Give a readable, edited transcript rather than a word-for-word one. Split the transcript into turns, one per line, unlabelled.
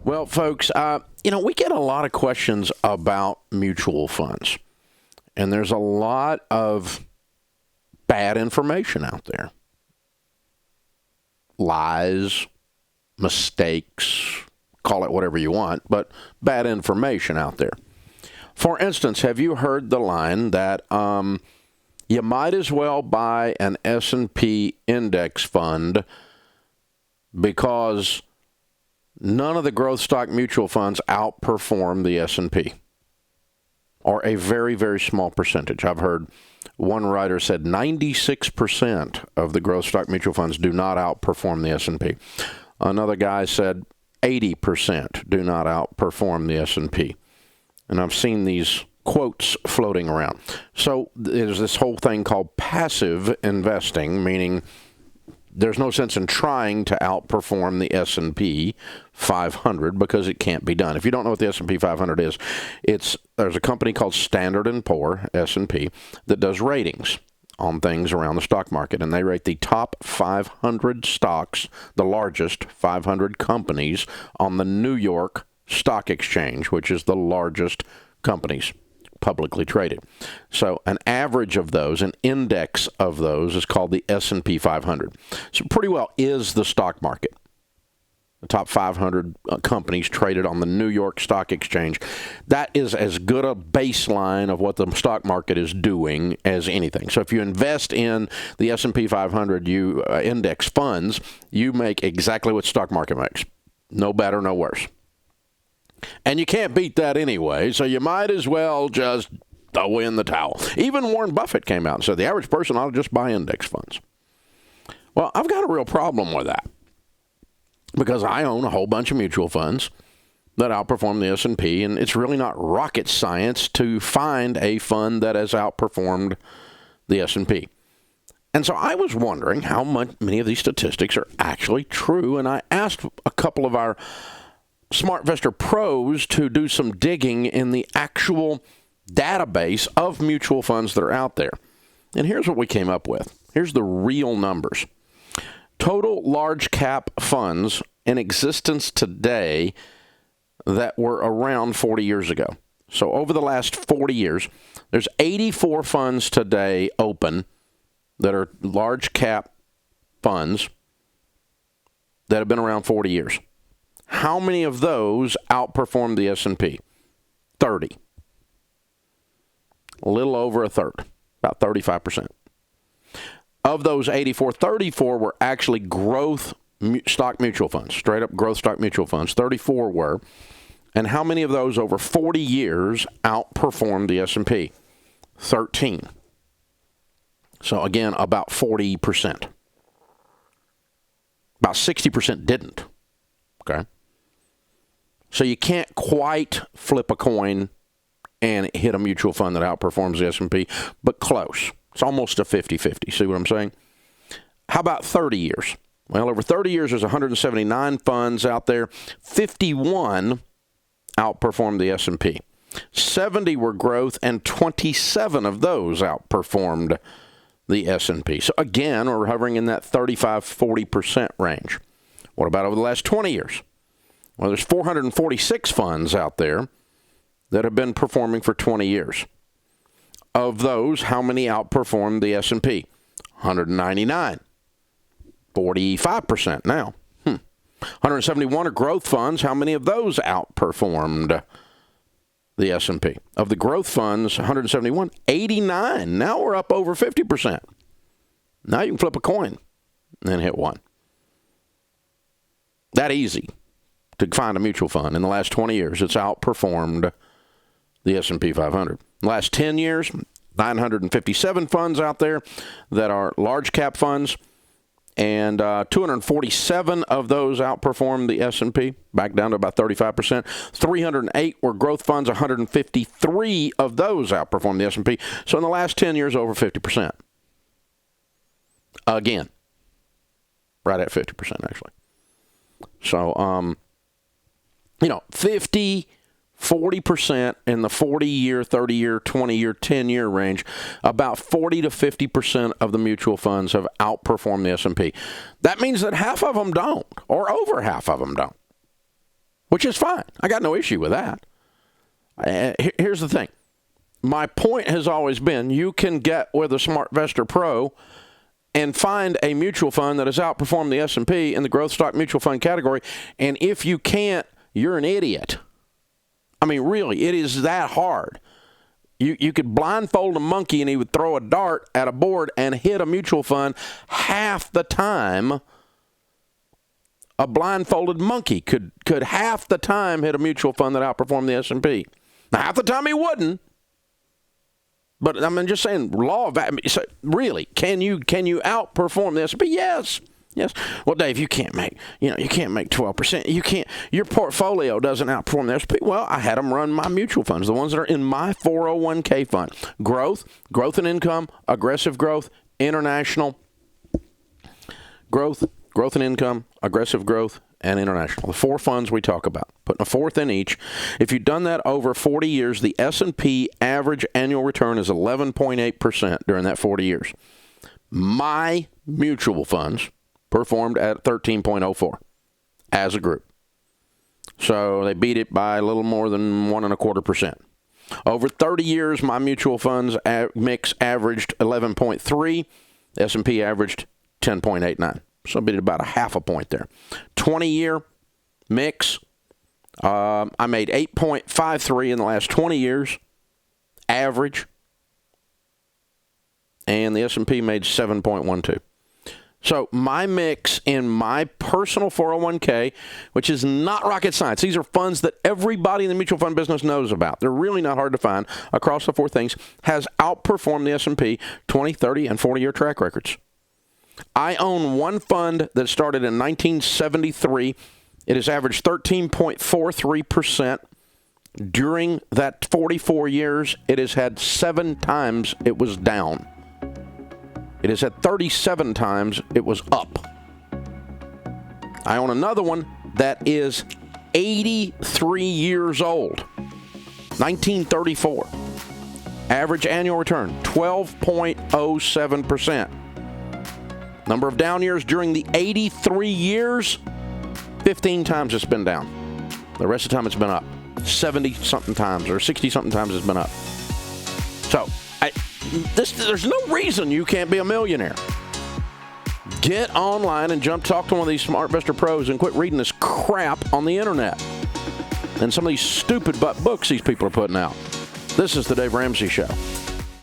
Well, folks, we get a lot of questions about mutual funds, and there's a lot of bad information out there. Lies, mistakes, call it whatever you want, but bad information out there. For instance, have you heard the line that you might as well buy an S&P index fund because none of the growth stock mutual funds outperform the S&P, or a very, very small percentage? I've heard one writer said 96% of the growth stock mutual funds do not outperform the S&P. Another guy said 80% do not outperform the S&P. And I've seen these quotes floating around. So there's this whole thing called passive investing, meaning there's no sense in trying to outperform the S&P 500 because it can't be done. If you don't know what the S&P 500 is, there's a company called Standard & Poor, S&P, that does ratings on things around the stock market, and they rate the top 500 stocks, the largest 500 companies on the New York Stock Exchange, which is the largest companies publicly traded. So an average of those, an index of those, is called the S&P 500. So pretty well is the stock market. The top 500 companies traded on the New York Stock Exchange. That is as good a baseline of what the stock market is doing as anything. So if you invest in the S&P 500 index funds, you make exactly what stock market makes. No better, no worse. And you can't beat that anyway, so you might as well just throw in the towel. Even Warren Buffett came out and said the average person ought to just buy index funds. Well, I've got a real problem with that because I own a whole bunch of mutual funds that outperform the S&P, and it's really not rocket science to find a fund that has outperformed the S&P. And so I was wondering how many of these statistics are actually true, and I asked a couple of our SmartVestor pros to do some digging in the actual database of mutual funds that are out there. And here's what we came up with. Here's the real numbers. Total large cap funds in existence today that were around 40 years ago. So over the last 40 years, there's 84 funds today open that are large cap funds that have been around 40 years. How many of those outperformed the S&P? 30. A little over a third, about 35%. Of those 84, 34 were actually growth stock mutual funds, straight up growth stock mutual funds. 34 were. And how many of those over 40 years outperformed the S&P? 13. So again, about 40%. About 60% didn't. Okay. So you can't quite flip a coin and hit a mutual fund that outperforms the S&P, but close. It's almost a 50-50. See what I'm saying? How about 30 years? Well, over 30 years, there's 179 funds out there. 51 outperformed the S&P. 70 were growth, and 27 of those outperformed the S&P. So again, we're hovering in that 35-40% range. What about over the last 20 years? Well, there's 446 funds out there that have been performing for 20 years. Of those, how many outperformed the S&P? 199. 45% now. 171 are growth funds. How many of those outperformed the S&P? Of the growth funds, 171, 89. Now we're up over 50%. Now you can flip a coin and hit one. That easy to find a mutual fund. In the last 20 years, it's outperformed the S&P 500. The last 10 years, 957 funds out there that are large cap funds, and 247 of those outperformed the S&P, back down to about 35%. 308 were growth funds. 153 of those outperformed the S&P. So in the last 10 years, over 50%. Again, right at 50%, actually. So, 50, 40% in the 40-year, 30-year, 20-year, 10-year range. About 40 to 50% of the mutual funds have outperformed the S&P. That means that half of them don't, or over half of them don't. which is fine. I got no issue with that. Here's the thing. My point has always been you can get with a SmartVestor Pro and find a mutual fund that has outperformed the S&P in the growth stock mutual fund category. And if you can't, you're an idiot. I mean, really, it is that hard. You could blindfold a monkey and he would throw a dart at a board and hit a mutual fund half the time. A blindfolded monkey could half the time hit a mutual fund that outperformed the S&P. Now, half the time he wouldn't. But I'm just saying, so really, can you outperform the S&P? Yes. Well, Dave, you can't make 12%. You can't. Your portfolio doesn't outperform the S&P. Well, I had them run my mutual funds, the ones that are in my 401k fund. Growth and income, aggressive growth, international growth and income, aggressive growth, and international. The 4 funds we talk about, putting a fourth in each. If you've done that over 40 years, the S&P average annual return is 11.8% during that 40 years. My mutual funds performed at 13.04 as a group. So they beat it by a little more than 1.25%. Over 30 years, my mutual funds mix averaged 11.3. The S&P averaged 10.89. So I beat it about a half a point there. 20-year mix, I made 8.53 in the last 20 years, average. And the S&P made 7.12. So my mix in my personal 401k, which is not rocket science. These are funds that everybody in the mutual fund business knows about. They're really not hard to find across the 4 things, has outperformed the S&P 20, 30, and 40-year track records. I own one fund that started in 1973. It has averaged 13.43%. During that 44 years, it has had 7 times it was down. It has had 37 times it was up. I own another one that is 83 years old. 1934. Average annual return, 12.07%. Number of down years during the 83 years, 15 times it's been down. The rest of the time it's been up. 70-something times or 60-something times it's been up. So, there's no reason you can't be a millionaire. Get online and talk to one of these SmartVestor Pros and quit reading this crap on the internet and some of these stupid butt books these people are putting out. This is the Dave Ramsey Show.